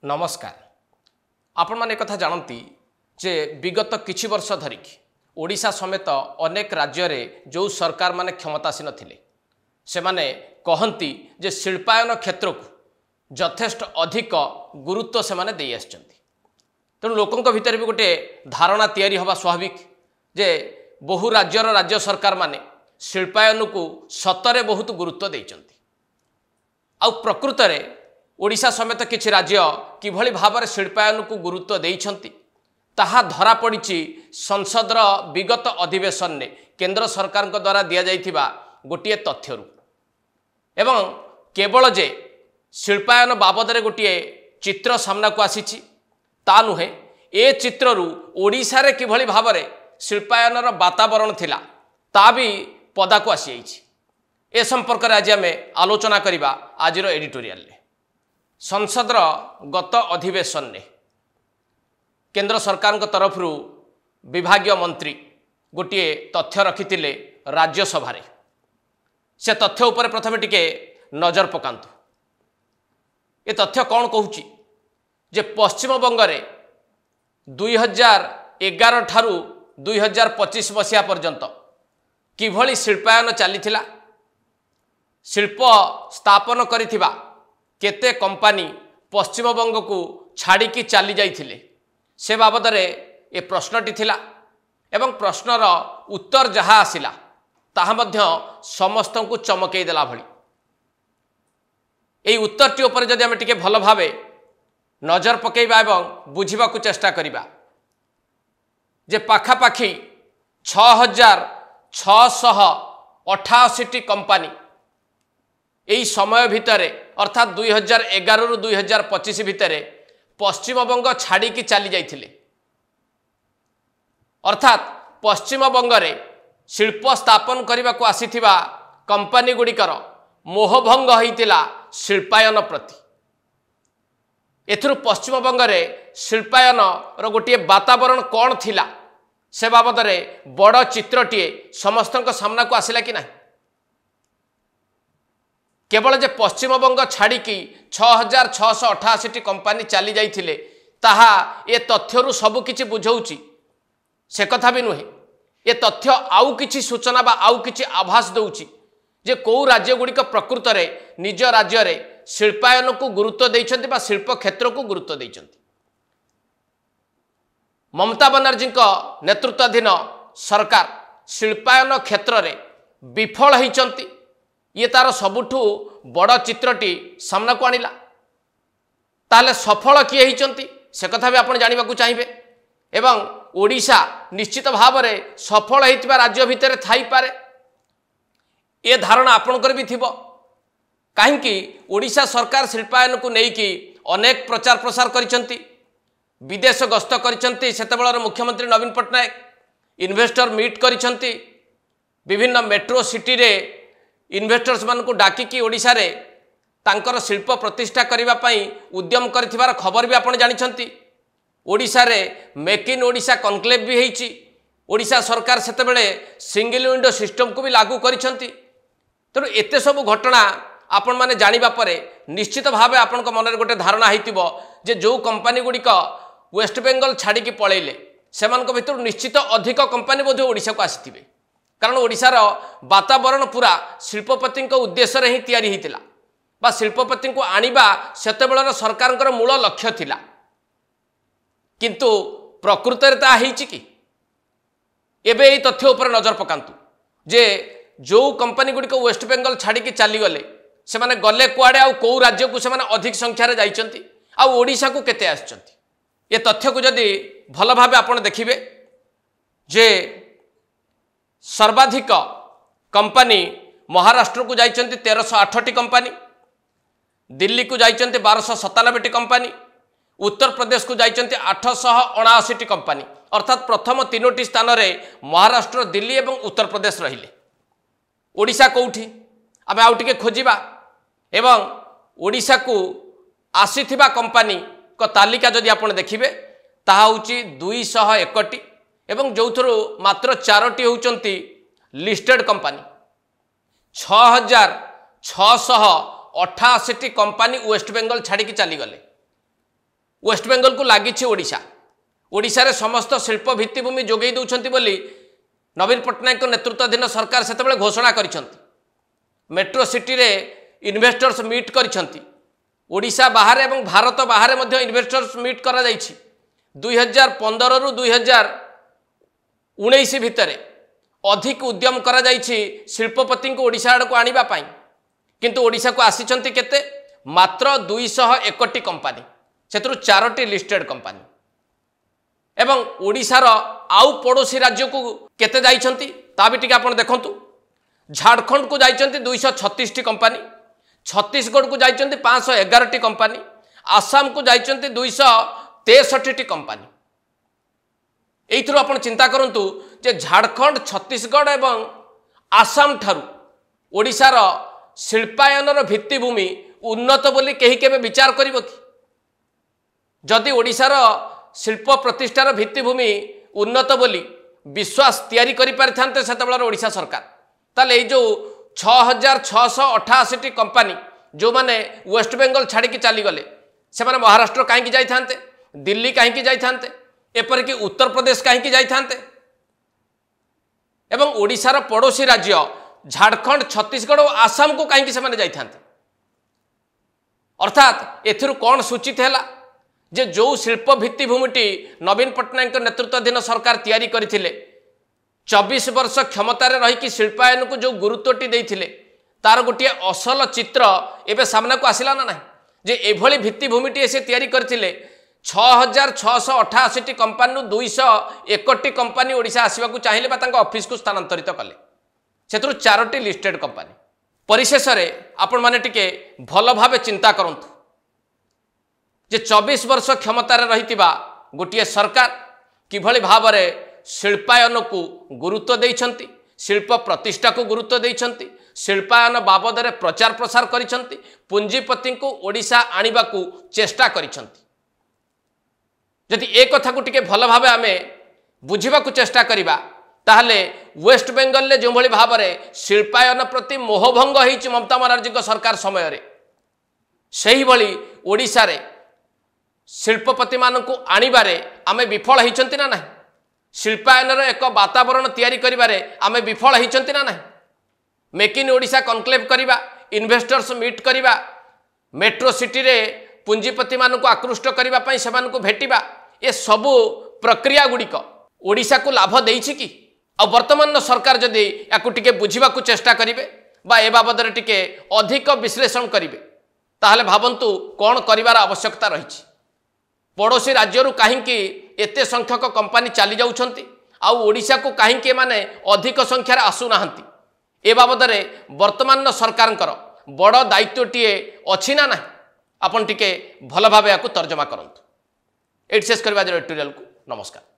नमस्कार। आपण माने कथा जानती जे विगत किछि वर्ष धरिक ओडिशा समेत अनेक राज्य रे जो सरकार माने क्षमतासीन थिले से माने कहंती जे शिल्पायन क्षेत्र को यथेष्ट अधिक गुरुत्व से माने देई आछंती। तेणु लोकंक भितर भी गोटे धारणा तैयारी हवा स्वाभाविक जे बहु राज्यर राज्य सरकार माने शिल्पायन को सतरे बहुत गुरुत्व देइचंती। आ प्रकृत रे ओडिशा समेत किछि राज्य किभली भाव शिल्पायन को गुरुत्व देइछंती ताहा धरा पड़िछि संसदर विगत अधिवेशन ने केंद्र सरकार द्वारा दिया जाइथिबा गोटिए तथ्यरु। एवं केवल जे शिल्पायन बाबद रे गोटिए चित्र सामना को आसीछि ता नुहे ए चित्ररु ओडिशा रे किभली भाव शिल्पायनर वातावरण थिला ता भी पदा को आसी जाइछि। ए संपर्क रे आज आमे आलोचना करिबा आजिर एडिटोरियल ले। संसदर गत अधिवेशन ने केंद्र सरकार तरफ विभागीय मंत्री गोटे तथ्य रखिथिले राज्यसभा रे। से तथ्य उपर प्रथमे टिके नजर पकांतु। ए तथ्य कौन कहूची जे पश्चिम बंग रे 2011 ठारू 2025 मसीहा पर्यंत किभली शिल्पायन चलीथिला, शिल्प स्थापन करिथिबा केते कंपानी पश्चिम बंग को छाड़ी चली जाइथिले से बाबद रे ए प्रश्नटी थिला। एवं प्रश्नर उत्तर जहाँ आसिला ताहा मध्य समस्त को चमकई देला भली। एई उत्तरटी ऊपर जदि आमे टिके भल भावे नजर पकेइबा एवं बुझिबा को चेष्टा करिबा जे पाखापाखी 6688 कंपानी एई समय भितरे अर्थात 2011 रु 2025 भितरे पश्चिम बंग छाड़ी चली जाइथिले। अर्थात पश्चिम बंग रे शिल्प स्थापन करने को आसीथिबा कंपानी गुड़िकर मोहभंग होइतिला शिल्पायन प्रति। एथुरु पश्चिम बंग रे शिल्पायन रो गोटे वातावरण कौन थिला से बाबद रे बड़ चित्रटीए समस्तक सामना को आसिला कि नहीं। केवल जे पश्चिम बंग छाड़ी 6688 कंपानी चली जाइथिले ताहा ए तथ्यरु सबु किछि बुझौछि से कथा भी नुहे। ए तथ्य आउ किछि सूचना बा आउ किछि आभास दउछि जे को राज्य गुड़िक प्रकृत रे निज राज्य रे शिल्पायन को गुरुत्व दैछन्ति बा शिल्प क्षेत्र को गुरुत्व दैछन्ति। ममता बनर्जी नेतृत्वाधीन सरकार शिल्पायन क्षेत्र रे विफल होइछन्ति। ये तार सबुठु बड़ चित्रटी सामना को आनिला। ताले सफल किए होइछन्ति से कथा भी आपण जानिबा को चाहिबे। एवं ओडिशा निश्चित भाव रे सफल होइतिबा राज्य भितर थाई पारे ए धारणा आपणकर भी थिबो। काहेकि ओडिशा सरकार शिल्पायन को नेकी अनेक प्रचार प्रसार करिसन्ति, विदेश गस्त करिसन्ति। सेतेबेलर मुख्यमंत्री नवीन पट्टनायक इन्वेस्टर मीट करिसन्ति, विभिन्न मेट्रो सिटी रे इन्वेस्टर्स मान को डाकिकी ओडिशा रे तांकर शिल्प प्रतिष्ठा करिबा पई उद्यम करथिबार खबर भी आपण जानिछन्ति। ओडिशा रे मेक इन ओडिशा कनक्लेव भी हेइछि। ओडिशा सरकार सेतेबेले सिंगल विंडो सिस्टम को भी लागू करिसन्ति। तेणु एते सब घटना आपण माने जानिबा परे निश्चित भावे आपण को मनरे गोटे धारणा हेतिबो जे जो कंपानी गुड़िक वेस्ट बेंगल छाड़ी की पळैले सेमान को भितर निश्चित अधिक कंपानी बोध ओडिशा को आसीथिबे। कारण ओडिशार वातावरण पूरा शिल्पपति उद्देश्य रे ही तैयारी होइतिला बा शिल्पपति को आनिबा सेतेबेलर सरकारଙ୍କର मूल लक्ष्य थिला। किंतु प्रकृत रे ता हेइछि कि एबे एई तथ्य ऊपर नजर पकांतु जे जो कंपानी गुड़िक वेस्ट बेंगल छाड़ी की चली गले से माने गले कुआडे आ को राज्य को से माने अधिक संख्या रे जाइचंती आ ओडिशा को केते आछंती। ए तथ्य को जदि भल भाबे आपण देखिबे जे सर्वाधिक कंपानी महाराष्ट्र को जाइचंती 1308 कंपानी, दिल्ली को जाइचंती 1297 कंपानी, उत्तर प्रदेश को जाइचंती 879 कंपानी। अर्थात प्रथम तीनोटी स्थान रे महाराष्ट्र, दिल्ली एवं उत्तर प्रदेश रहिले। ओडिशा कोउठी आमे आउ टिके खोजिबा एवं ओडिशा को आसीथिबा कंपानी को तालिका जदि आपण देखिबे ताहा होची 201 एवं जोथरो मात्र 4टी होउचंती listed company. 6688 company West Bengal छाड़ी चली गले। वेस्टबेंगल को लगी ओडिशा ओडिशा रे समस्त शिल्प भित्तिभूमि जोगई दौरान बोली नवीन पट्टनायक नेतृत्वाधीन सरकार से घोषणा कर मेट्रो सिटी रे इन्वेस्टर्स मीट कर ओडिशा बाहर एवं भारत बाहर इन्वेस्टर्स मीट करा 2015 रु 2019 भितर अधिक उद्यम करा शिल्पपति को ओडिशा आड़ को आनिबा पाई किंतु ओडिशा को आसीचंती केते मात्र 201 कंपनी से 4टी लिस्टेड कंपनी एवं ओडिशार आउ पड़ोसी राज्य को केते जाइछंती ता भी टिके आपण देखंतु झारखंड को जाइछंती 236 टी कंपनी छत्तीसगढ़ को जाइछंती 511 टी कंपनी आसाम को जाइछंती 263 टी कंपनी एइथरो आपण चिंता करंतु जे झारखंड छत्तीसगढ़ एवं आसाम ठारू ओडिशार शिल्पायनर भित्तिभूमि उन्नत बोली कहीं केबे विचार करिवो कि जदि ओडिशार शिल्प प्रतिष्ठार भित्तिभूमि उन्नत बोली विश्वास तैयारी करि पारिथान्ते सेतबेलार ओडिशा सरकार ताले ए जो 6688 कंपनी जो माने वेस्ट बेंगल छाड़ी चली गले से माने महाराष्ट्र कहीं जाइथान्ते दिल्ली कहीं जाइथान्ते एपरिक उत्तर प्रदेश कहीं जाइथान्ते एवं ओडिशार पड़ोसी राज्य झारखंड छत्तीसगढ़ और आसाम को कहीं से जाइथान्ते अर्थात एथिरु कौन सूचित है जे जो शिल्प भित्तिभूमिटी नवीन पट्टनायक नेतृत्वाधीन सरकार तैयारी करथिले 24 वर्ष क्षमतार रही शिल्पायन को जो गुरुत्वटी देथिले तार गोटे असल चित्र एवं सामना को आसला ना जे एभली भित्तिभूमिटी से तैयारी करथिले 6688 कंपनी 201 कंपनी ओडिशा आसवा चाहिए ऑफिस को स्थानांतरित कले से 4टी लिस्टेड कंपनी परिशेष आपण माने टिके भल भावे चिंता करंतु जे 24 वर्ष क्षमतार रही गोटे सरकार किभली भाव में शिल्पायन को गुरुत्व देइछंती शिल्प प्रतिष्ठा को गुरुत्व देइछंती शिल्पायन बाबद में प्रचार प्रसार करिछंती पुंजीपति को ओडिशा आनिबा को चेष्टा करिछंती जदि एक कथा को टिके भल भावे आमे बुझिबा को चेष्टा करिबा ताहले वेस्ट बेंगल ले जो भली भाव में शिल्पायन प्रति मोहभंग होइछि ममता बनर्जी सरकार समय रे सही भली ओडिशा रे शिल्पपति मानकु आनिबारे आमे विफल होइछंती ना नहीं शिल्पायनर एक वातावरण तैयारी करिबारे आमे विफल होइछंती ना नहीं मेक इन ओडिशा कनक्लेव करिबा इन्वेस्टर्स मीट करिबा मेट्रो सिटी रे पुंजीपति मानकु आकृष्ट करिबा पई सेमानकु भेटिबा ए सबु प्रक्रिया गुड़िक ओडिशा को लाभ देइछि कि आ वर्तमान सरकार जदि याकु टिके बुझिबा को चेष्टा करिवे बा ए बाबद रे टिके अधिक विश्लेषण करिवे ताहले भाबंतु कोन करिवार आवश्यकता रहिछि पड़ोसी राज्य कहीं एते संख्यक कंपनी चली जाउछंती आ ओडिशा को कहीं माने अधिक संख्यार आसुना ए बाबद वर्तमान सरकार बड़ दायित्वटीए अच्छी ना ना आपन टिके भल भाव या तर्जमा करंतु एट शेष करबा एडिटोरियल को नमस्कार।